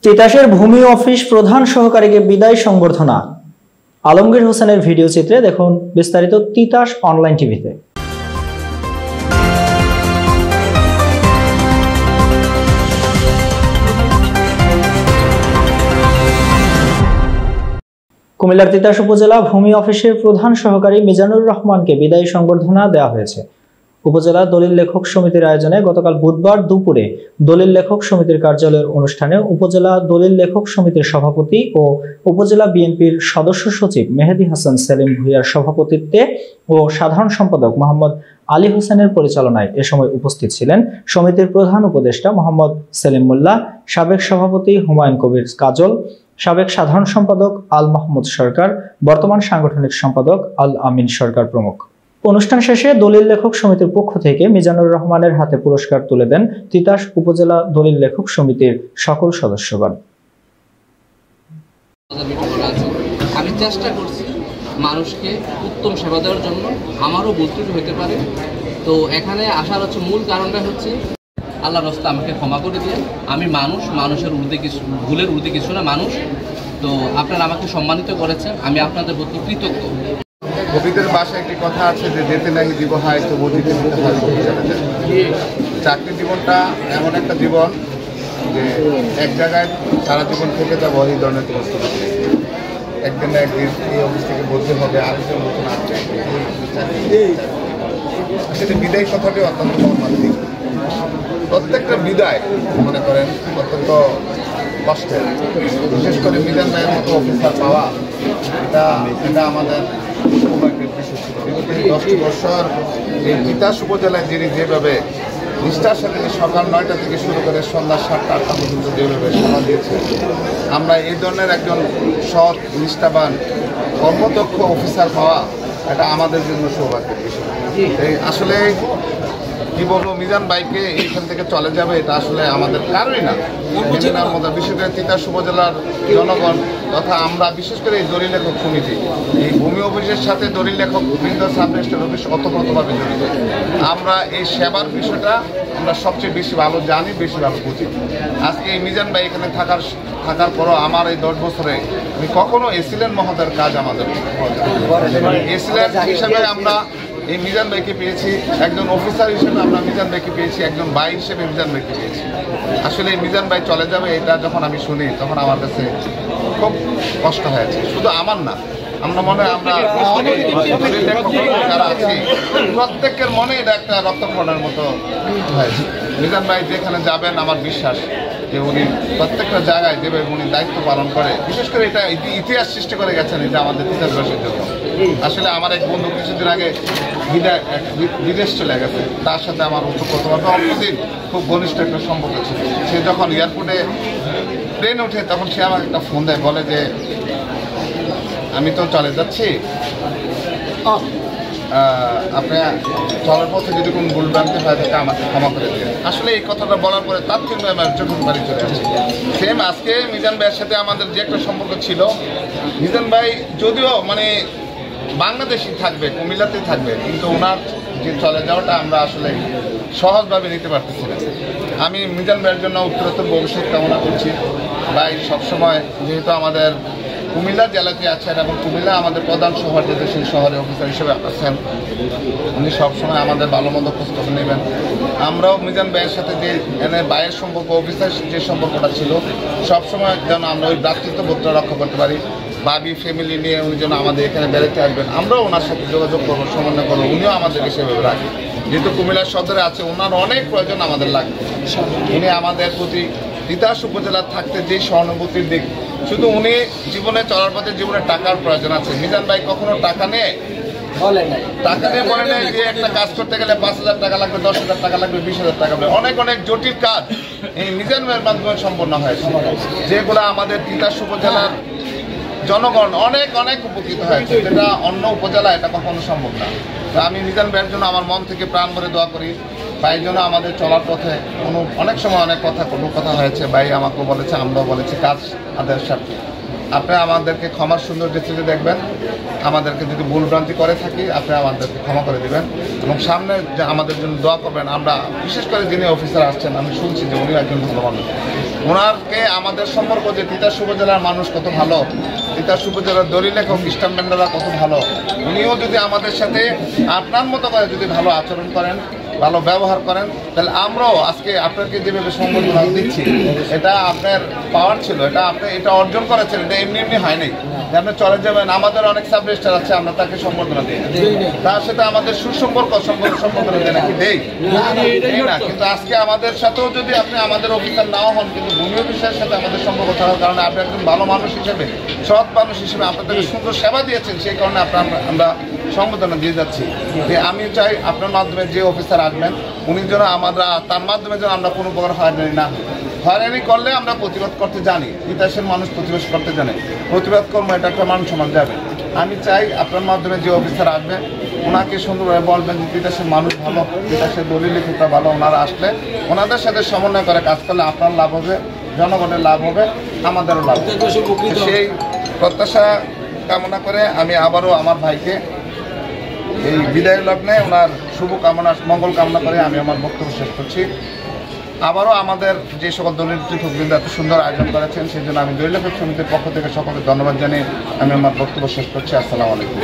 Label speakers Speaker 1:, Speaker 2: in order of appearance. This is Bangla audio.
Speaker 1: তিতাসের ভূমি অফিস প্রধান সহকারীকে বিদায় সংবর্ধনা। আলমগীর হোসেনের ভিডিও চিত্রে দেখুন বিস্তারিত তিতাস অনলাইন টিভিতে। কুমিল্লার তিতাস উপজেলা ভূমি অফিসের প্রধান সহকারী মিজানুর রহমানকে বিদায়ী সংবর্ধনা দেওয়া হয়েছে। উপজেলা দলিল লেখক সমিতির আয়োজনে গতকাল বুধবার দুপুরে দলিল লেখক সমিতির কার্যালয়ের অনুষ্ঠানে উপজেলা দলিল লেখক সমিতির সভাপতি ও উপজেলা বিএনপির সদস্য সচিব মেহেদী হাসান সেলিম ভূঁইয়ার সভাপতিত্বে ও সাধারণ সম্পাদক মোহাম্মদ আলী হোসেনের পরিচালনায় এ সময় উপস্থিত ছিলেন সমিতির প্রধান উপদেষ্টা মোহাম্মদ সেলিম মোল্লাহ, সাবেক সভাপতি হুমায়ুন কবির কাজল, সাবেক সাধারণ সম্পাদক আল মাহমুদ সরকার, বর্তমান সাংগঠনিক সম্পাদক আল আমিন সরকার প্রমুখ। অনুষ্ঠান শেষে দলিল লেখক সমিতির পক্ষ থেকে মিজানুর রহমানের হাতে পুরস্কার তুলে দেন তিতাস উপজেলা দলিল লেখক সমিতির সকল সদস্যগণ।
Speaker 2: আমি চেষ্টা করছি মানুষকে উত্তম সেবা দেওয়ার জন্য, আমারও ভুল ত্রুটি হতে পারে। তো এখানে আসার মূল কারণটা হচ্ছে আল্লাহ রাস্তা আমাকে ক্ষমা করে দিয়ে, আমি মানুষ, মানুষের ঊর্ধ্বে কিছু, ভুলের ঊর্ধ্বে কিছু না, মানুষ। তো আপনারা আমাকে সম্মানিত করেছেন, আমি আপনাদের প্রতি কৃতজ্ঞ।
Speaker 3: কবিদের ভাষায় একটি কথা আছে যে যেতে নাহি দিব হয় তো বদিতে নিতে হয়। চাকরি জীবনটা এমন একটা জীবন যে এক জায়গায় সারা জীবন থেকে যাবো, এই ধরনের প্রস্তুতি একদিন না একদিন এই অফিস থেকে বলতে হবে, আরেকজন নতুন আসবে। আসলে বিদায় কথাটি অত্যন্ত মর্মান্তিক। প্রত্যেকটা বিদায় মনে করেন অত্যন্ত কষ্টের, বিশেষ করে মিজান ভাইয়ের মতো অফিসার পাওয়া এটা আমাদের সৌভাগ্যের বিষয় ছিল। বিগত 10টি বছর এই তিতাস উপজেলায় যিনি যেভাবে নিষ্ঠার সাথে সকাল 9টা থেকে শুরু করে সন্ধ্যা 7টা 8টা পর্যন্ত যেভাবে সেবা দিয়েছে, আমরা এই ধরনের একজন সৎ, নিষ্ঠাবান, কর্মদক্ষ অফিসার পাওয়া এটা আমাদের জন্য সৌভাগ্যের বিষয়। এই আসলে কি বলবো, মিজান ভাইকে এইখান থেকে চলে যাবে এটা আসলে আমাদের কারোই না। বিশেষ করে তিতাস উপজেলার জনগণ তথা আমরা, বিশেষ করে এই দলিল লেখক সমিতি, এই ভূমি অফিসের সাথে দলিল লেখক বৃন্দ সাব রেজিস্ট্রার অফিস ওতপ্রোতভাবে জড়িত। আমরা এই সেবার বিষয়টা আমরা সবচেয়ে বেশি ভালো জানি, বেশি ভালো বুঝি। আজকে এই মিজান ভাই এখানে থাকার পরও আমার এই 10 বছরে আমি কখনো এসিলেন মহোদয়ের কাজ আমাদের এসিলেন হিসাবে আমরা এই মিজান ভাইকে পেয়েছি, একজন অফিসার হিসেবে আমরা মিজান ভাইকে পেয়েছি, একজন ভাই হিসেবে মিজান ভাইকে পেয়েছি। আসলে এই মিজান ভাই চলে যাবে এটা যখন আমি শুনি তখন আমার কাছে খুব কষ্ট হয়েছে। শুধু আমার না, আমরা মনে আমরা যারা আছি প্রত্যেকের মনে এটা একটা রক্তক্ষরণের মতো হয়েছে। মিজান ভাই যেখানে যাবেন আমার বিশ্বাস যে উনি প্রত্যেকটা জায়গায় যেভাবে উনি দায়িত্ব পালন করে, বিশেষ করে এটা ইতিহাস সৃষ্টি করে গেছেন এটা আমাদের তিতাসবাসীর জন্য। আসলে আমার এক বন্ধু কিছুদিন আগে বিদেশ চলে গেছে, তার সাথে আমার ওতপ্রোতভাবে অল্পদিন খুব ঘনিষ্ঠ একটা সম্পর্ক ছিল। সে যখন এয়ারপোর্টে ট্রেন ওঠে তখন সে আমাকে একটা ফোন দেয়, বলে যে আমি তো চলে যাচ্ছি, আপনি চলার পথে যদি কোনো ভুলভ্রান্তি হয় থাকে আমাকে ক্ষমা করে দিয়ে। আসলে এই কথাটা বলার পরে তার কিন্তু আমার চোখের বাড়ি চলে আসছে। সেম আজকে মিজান ভাইয়ের সাথে আমাদের যে একটা সম্পর্ক ছিল, মিজান ভাই যদিও বাংলাদেশই থাকবে, কুমিল্লাতেই থাকবে, কিন্তু ওনার যে চলে যাওয়াটা আমরা আসলে সহজভাবে নিতে পারতেছি না। আমি মিজান ভাইয়ের জন্য উত্তরোত্তর ভবিষ্যৎ কামনা করছি। ভাই সবসময় যেহেতু আমাদের কুমিল্লা জেলাতে আছেন এবং কুমিল্লা আমাদের প্রধান শহর, যেহেতু সেই শহরে অফিসার হিসেবে আছেন, উনি সবসময় আমাদের ভালো মন্দ খোঁজখবর নেবেন। আমরাও মিজান ভাইয়ের সাথে যে ভাইয়ের সম্পর্ক, অফিসার যে সম্পর্কটা ছিল, সবসময় যেন আমরা ওই ভ্রাতৃত্ববোধটা রক্ষা করতে পারি। ভাবি ফ্যামিলি নিয়ে উনি যেন আমাদের এখানে বেড়াতে আসবেন, আমরাও ওনার সাথে যোগাযোগ করবো, সমন্বয় করবো, উনিও আমাদেরকে সেভাবে রাখেন। যেহেতু কুমিল্লার সদরে আছে, ওনার অনেক প্রয়োজন আমাদের লাগবে। উনি আমাদের প্রতি তিতাস উপজেলার থাকতে যে সহানুভূতির দিক, শুধু উনি জীবনে চলার পথে জীবনে টাকার প্রয়োজন আছে। মিজান ভাই কখনো টাকা নিয়ে বলে নাই যে একটা কাজ করতে গেলে 5,000 টাকা লাগবে, 10,000 টাকা লাগবে, 20,000 টাকা লাগবে। অনেক অনেক জটিল কাজ এই মিজান ভাইয়ের মাধ্যমে সম্পন্ন হয়েছে, যেগুলো আমাদের তিতাস উপজেলার জনগণ অনেক অনেক উপকৃত হয়েছে, যেটা অন্য উপজেলা এটা কখনো সম্ভব না। তো আমি মিজান ভাইয়ের জন্য আমার মন থেকে প্রাণ ভরে দোয়া করি। ভাইয়ের জন্য আমাদের চলার পথে অনেক সময় অনেক কথা হয়েছে, ভাই আমাকেও বলেছে, আমরাও বলেছি, কাজ আমাদের সাথে। আপনি আমাদেরকে ক্ষমার সুন্দর দৃষ্টিতে দেখবেন, আমাদেরকে যদি ভুলভ্রান্তি করে থাকি আপনি আমাদেরকে ক্ষমা করে দিবেন এবং সামনে আমাদের জন্য দোয়া করবেন। আমরা বিশেষ করে যিনি অফিসার আসছেন, আমি শুনছি যে উনি একজন ভালো মানুষ। ওনারকে আমাদের সম্পর্ক যে তিতাস উপজেলার মানুষ কত ভালো, তিতাস উপজেলার দলিল লেখক খ্রিস্টান বেন্ডাররা কত ভালো, উনিও যদি আমাদের সাথে আপনার মতো করে যদি ভালো আচরণ করেন, ভালো ব্যবহার করেন, তাহলে আমরাও আজকে আপনাকে যেভাবে সম্বর্ধনা দিচ্ছি এটা আপনার পাওয়ার ছিল, এটা আপনি এটা অর্জন করেছেন, এটা এমনি এমনি হয় নাই যে আপনি চলে যাবেন। আমাদের অনেক সাব রেজিস্ট্রার আছে, আমরা তাকে সম্বর্ধনা দিই, তার সাথে আমাদের সুসম্পর্ক সম্বর্ধনা দেয় নাকি দেই না, কিন্তু আজকে আমাদের সাথেও যদি আপনি আমাদের অফিসার নাও হন, কিন্তু ভূমি অফিসারের সাথে আমাদের সম্পর্ক থাকার কারণে আপনি একজন ভালো মানুষ হিসেবে, সৎ মানুষ হিসেবে আপনাদেরকে সুন্দর সেবা দিয়েছেন, সেই কারণে আমরা সম্বোধনা দিয়ে যাচ্ছি। যে আমি চাই আপনার মাধ্যমে যে অফিসার আসবেন উনি যেন আমরা তার মাধ্যমে যেন আমরা কোনো প্রকার হয়রানি না, হয়রানি করলে আমরা প্রতিবাদ করতে জানি, তিতাসের মানুষ প্রতিবাদ করতে জানে, প্রতিবাদ কর্ম এটা একটা মান সমান যাবে। আমি চাই আপনার মাধ্যমে যে অফিসার আসবে ওনাকে সুন্দরভাবে বলবেন যে তিতাসের মানুষ ভালো, তিতাসের দলিল লেখকরা ভালো, ওনারা আসলে ওনাদের সাথে সমন্বয় করে কাজ করলে আপনার লাভ হবে, জনগণের লাভ হবে, আমাদেরও লাভ হবে। সেই প্রত্যাশা কামনা করে আমি আবারও আমার ভাইকে এই বিদায় লগ্নে ওনার শুভ কামনা মঙ্গল কামনা করে আমি আমার বক্তব্য শেষ করছি। আবারও আমাদের যে সকল দলিল লেখকবৃন্দ এত সুন্দর আয়োজন করেছেন সেই জন্য আমি দলিল লেখক সমিতির পক্ষ থেকে সকলকে ধন্যবাদ জানিয়ে আমি আমার বক্তব্য শেষ করছি। আসসালামু আলাইকুম।